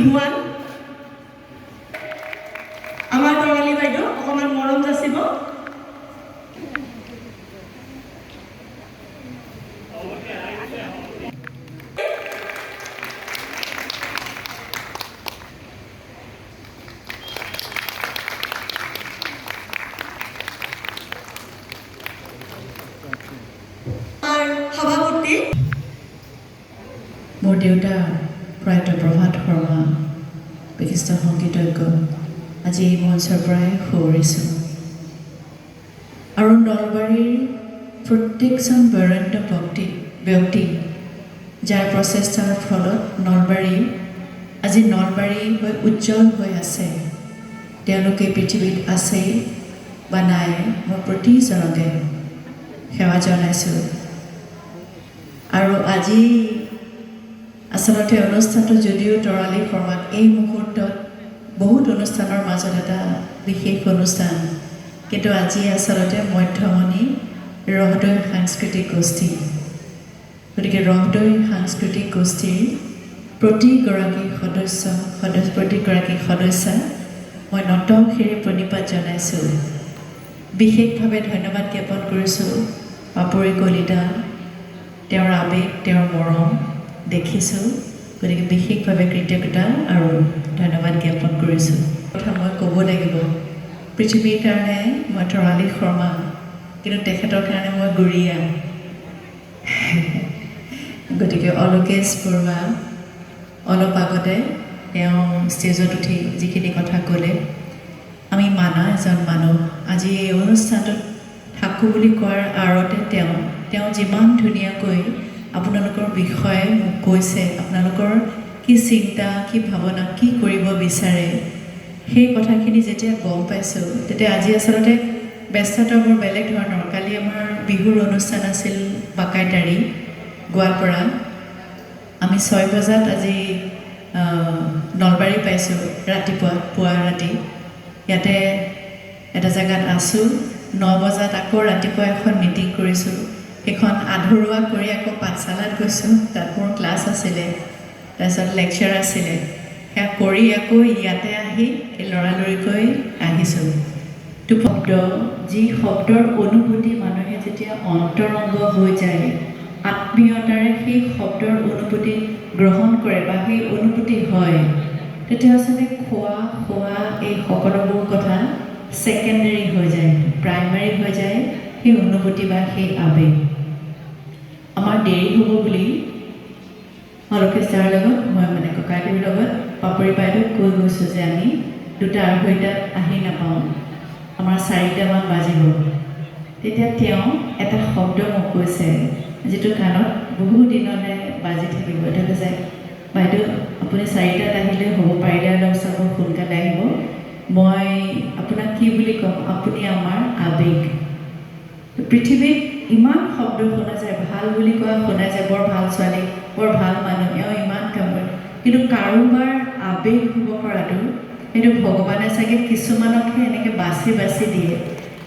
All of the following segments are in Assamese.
বিহুৱান আমাৰ তৰালী বাইদেউ অকণমান মৰম যাচিব। সভাপতি মোৰ দেউতা প্ৰয়াত প্ৰভাত শৰ্মা বিশিষ্ট সংগীতজ্ঞ আজি এই মঞ্চৰ পৰাই সোঁৱৰিছোঁ আৰু নলবাৰীৰ প্ৰত্যেকজন বৰেণ্য ব্যক্তি যাৰ প্ৰচেষ্টাৰ ফলত নলবাৰী আজি নলবাৰী হৈ উজ্জ্বল হৈ আছে তেওঁলোকে পৃথিৱীত আছেই বা নাই মই প্ৰতিজনকে সেৱা জনাইছোঁ আৰু আজি আচলতে অনুষ্ঠানটো যদিও তৰালী শৰ্মাক এই মুহূৰ্তত বহুত অনুষ্ঠানৰ মাজত এটা বিশেষ অনুষ্ঠান কিন্তু আজি আচলতে মধ্যমণি ৰহদৈ সাংস্কৃতিক গোষ্ঠী গতিকে ৰহদৈ সাংস্কৃতিক গোষ্ঠীৰ প্ৰতিগৰাকী সদস্যা মই নতশিৰে প্ৰণিপাত জনাইছোঁ বিশেষভাৱে ধন্যবাদ জ্ঞাপন কৰিছোঁ পাপৰি কলিতা তেওঁৰ আৱেগ তেওঁৰ মৰম দেখিছোঁ গতিকে বিশেষভাৱে কৃতজ্ঞতা আৰু ধন্যবাদ জ্ঞাপন কৰিছোঁ কথা মই ক'ব লাগিব পৃথিৱীৰ কাৰণে মই তৰালী শৰ্মা কিন্তু তেখেতৰ কাৰণে মই গুৰিয়া গতিকে অলোকেশ বৰুৱা অলপ আগতে তেওঁ ষ্টেজত উঠি যিখিনি কথা ক'লে আমি মানা এজন মানুহ আজি এই অনুষ্ঠানটোত থাকোঁ বুলি কোৱাৰ আঁৰতে তেওঁ যিমান ধুনীয়াকৈ আপোনালোকৰ বিষয়ে মোক কৈছে আপোনালোকৰ কি চিন্তা কি ভাৱনা কি কৰিব বিচাৰে সেই কথাখিনি যেতিয়া গম পাইছোঁ তেতিয়া আজি আচলতে ব্যস্ততা বৰ বেলেগ ধৰণৰ কালি আমাৰ বিহুৰ অনুষ্ঠান আছিল বাকাইতাৰী গোৱালপাৰা আমি 6 বজাত আজি নলবাৰী পাইছোঁ পুৱা ৰাতি ইয়াতে এটা জেগাত আছোঁ 9 বজাত আকৌ ৰাতিপুৱা এখন মিটিং কৰিছোঁ সেইখন আধৰুৱা কৰি আকৌ পাঠশালাত গৈছোঁ তাত মোৰ ক্লাছ আছিলে তাৰপিছত লেকচাৰ আছিলে সেয়া কৰি আকৌ ইয়াতে আহি এই লৰালৰিকৈ আহিছোঁ তো শব্দ যি শব্দৰ অনুভূতি মানুহে যেতিয়া অন্তৰংগ হৈ যায় আত্মীয়তাৰে সেই শব্দৰ অনুভূতি গ্ৰহণ কৰে বা সেই অনুভূতি হয় তেতিয়া আচলতে খোৱা এই সকলোবোৰ কথা ছেকেণ্ডেৰী হৈ যায় প্ৰাইমাৰী হৈ যায় সেই অনুভূতি বা সেই আৱেগ আমাৰ দেৰি হ'ব বুলি অলকেশ দাৰ লগত মই মানে ককাইদেউৰ লগত পাপৰি বাইদেউক কৈ গৈছোঁ যে আমি 2:30 আহি নাপাওঁ আমাৰ 4টামান বাজিব তেতিয়া তেওঁ এটা শব্দ মোক কৈছে যিটো কাণত বহু দিনলৈ বাজি থাকিব তেওঁ কৈছে বাইদেউ আপুনি 4টাত আহিলে হ'ব পাৰিলে অলপ চাব সোনকালে আহিব মই আপোনাক কি বুলি ক'ম আপুনি আমাৰ আৱেগ পৃথিৱীত ইমান শব্দ শুনা যায় ভাল বুলি কোৱা শুনা যায় বৰ ভাল ছোৱালী বৰ ভাল মানুহ এওঁ ইমান কাম কৰে কিন্তু কাৰোবাৰ আৱেগ হ'ব পৰাটো সেইটো ভগৱানে চাগে কিছুমানকহে এনেকৈ বাছি দিয়ে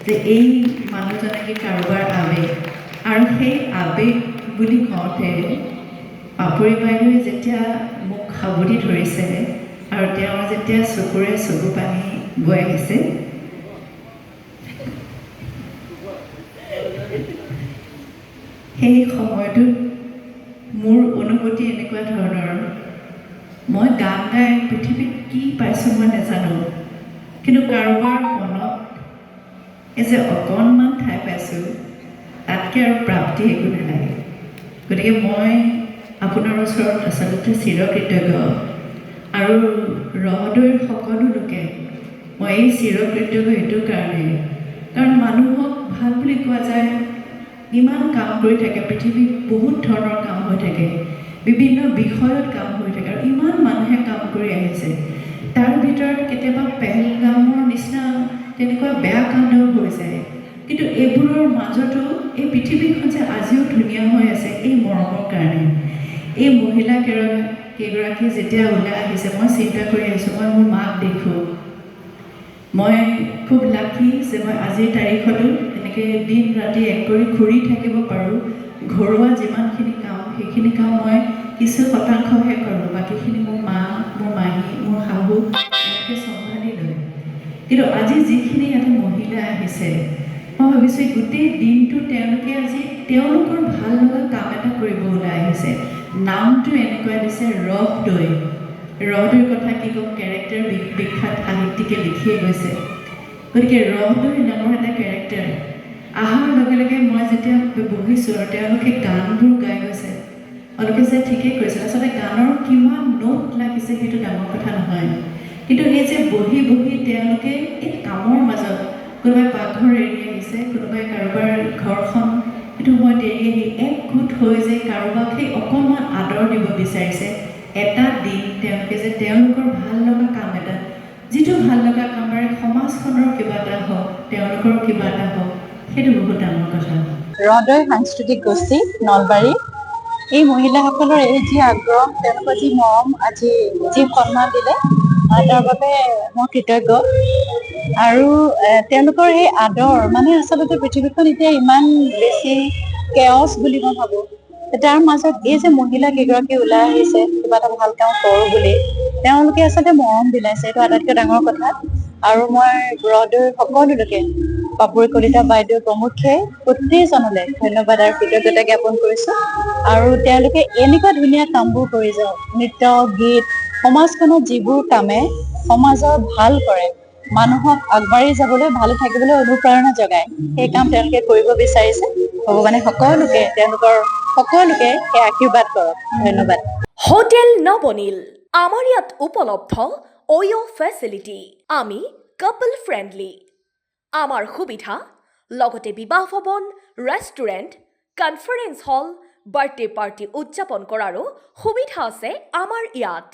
যে এই মানুহজনে কি কাৰোবাৰ আৱেগ আৰু সেই আৱেগ বুলি কওঁতে পাপৰি বাইদেৱে যেতিয়া মোক সাৱটি ধৰিছে আৰু তেওঁ যেতিয়া চকুৰে চকু পানী বৈ আহিছে সেই সময়টোত মোৰ অনুভূতি এনেকুৱা ধৰণৰ মই গান গাই পৃথিৱীত কি পাইছোঁ মই নাজানো কিন্তু কাৰোবাৰ মনত এই যে অকণমান ঠাই পাইছোঁ তাতকৈ আৰু প্ৰাপ্তি একো নালাগে গতিকে মই আপোনাৰ ওচৰত আচলতে চিৰকৃতজ্ঞ আৰু ৰহদৈৰ সকলো লোকে মই এই চিৰকৃতজ্ঞ এইটো কাৰণে কাৰণ মানুহক ভাল বুলি কোৱা যায় ইমান কাম কৰি থাকে পৃথিৱীত বহুত ধৰণৰ কাম হৈ থাকে বিভিন্ন বিষয়ত কাম হৈ থাকে আৰু ইমান মানুহে কাম কৰি আহিছে তাৰ ভিতৰত কেতিয়াবা পেহেলগামৰ নিচিনা তেনেকুৱা বেয়া কাণ্ডও হৈ যায় কিন্তু এইবোৰৰ মাজতো এই পৃথিৱীখন যে আজিও ধুনীয়া হৈ আছে এই মৰমৰ কাৰণে এই মহিলা কেইগৰাকী যেতিয়া ওলাই আহিছে মই চিন্তা কৰি আহিছোঁ মই মোৰ মাক দেখোঁ মই খুব লাকি যে মই আজিৰ তাৰিখতো এনেকৈ দিন ৰাতি এক কৰি ঘূৰি থাকিব পাৰোঁ ঘৰুৱা যিমানখিনি কাম সেইখিনি কাম মই কিছু শতাংশহে কৰোঁ, বাকীখিনি মোৰ মা, মোৰ মাহী, মোৰ শাহু এনেকৈ চম্ভালি লয়। কিন্তু আজি যিখিনি ইয়াতে মহিলা আহিছে, মই ভাবিছোঁ গোটেই দিনটো তেওঁলোকে আজি তেওঁলোকৰ ভাল লগা কাম এটা কৰিব ওলাই আহিছে। নামটো এনেকুৱা দিছে ৰস দৈ। ৰস দৈৰ কথা কি ক'ম, কেৰেক্টাৰ বিখ্যাত সাহিত্যিকে লিখিয়ে গৈছে। গতিকে ৰস দৈ নামৰ এটা কেৰেক্টাৰ অহাৰ লগে লগে মই যেতিয়া বহিছোঁ আৰু তেওঁলোকে গানবোৰ গাই গৈছে, অলকে যে ঠিকেই কৈছে, আচলতে গানৰ কিমান নোট লাগিছে সেইটো ডাঙৰ কথা নহয়, কিন্তু এই যে বহি বহি তেওঁলোকে এই কামৰ মাজত কোনোবাই পাকঘৰ এৰি আহিছে, কোনোবাই কাৰোবাৰ ঘৰখন সেইটো সময়ত এৰি আহি একগোট হৈ যে কাৰোবাক সেই অকণমান আদৰ দিব বিচাৰিছে। এটা দিন তেওঁলোকে যে তেওঁলোকৰ ভাল লগা কাম এটা, যিটো ভাল লগা কামেৰে সমাজখনৰ কিবা এটা হওক, তেওঁলোকৰ কিবা এটা হওক, সেইটো বহুত ডাঙৰ কথা। ৰদৈ সাংস্কৃতিক গোষ্ঠী নলবাৰী, এই মহিলাসকলৰ এই যি আগ্ৰহ, তেওঁলোকৰ যি মৰম, আজি যি সন্মান দিলে তাৰ বাবে মই কৃতজ্ঞ। আৰু তেওঁলোকৰ এই আদৰ মানে আচলতে পৃথিৱীখন এতিয়া ইমান বেছি কেঅছ বুলি মই ভাবোঁ, তাৰ মাজত এই যে মহিলা কেইগৰাকী ওলাই আহিছে কিবা এটা ভাল কাম কৰোঁ বুলি, তেওঁলোকে আচলতে মৰম বিলাইছে, এইটো আটাইতকৈ ডাঙৰ কথা। আৰু মই ৰদৈৰ সকলো লোকে, পাপৰি কলিতা বাইদেউ প্ৰমুখ্যে প্ৰতিজনলৈ ধন্যবাদ আৰু কৃতজ্ঞতা জ্ঞাপন কৰিছোঁ। আৰু তেওঁলোকে এনেকুৱা ধুনীয়া কামবোৰ কৰি যাওক, নৃত্য গীত, সমাজখনত যিবোৰ কামে সমাজৰ ভাল কৰে, মানুহক আগবাঢ়ি যাবলৈ, ভালে থাকিবলৈ অনুপ্ৰেৰণা যোগায়, সেই কাম তেওঁলোকে কৰিব বিচাৰিছে। ভগৱানে সকলোকে সকলোকে সেই আশীৰ্বাদ কৰক। ধন্যবাদ। হোটেল নবনীল, আমাৰ ইয়াত উপলব্ধ অয়' ফেচিলিটি। আমি কাপল ফ্ৰেণ্ডলি। আমাৰ সুবিধা লগতে বিবাহ ভৱন, ৰেষ্টুৰেণ্ট, কনফাৰেন্স হল, বাৰ্থডে পাৰ্টি উদযাপন কৰাৰো সুবিধা আছে আমাৰ ইয়াত।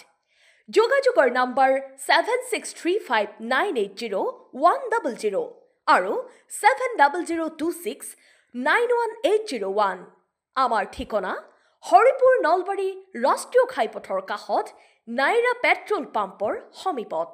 যোগাযোগৰ নম্বৰ 7635980100 আৰু 7002691801। আমাৰ ঠিকনা হৰিপুৰ নলবাৰী ৰাষ্ট্ৰীয় ঘাইপথৰ কাষত নাইৰা পেট্ৰল পাম্পৰ সমীপত।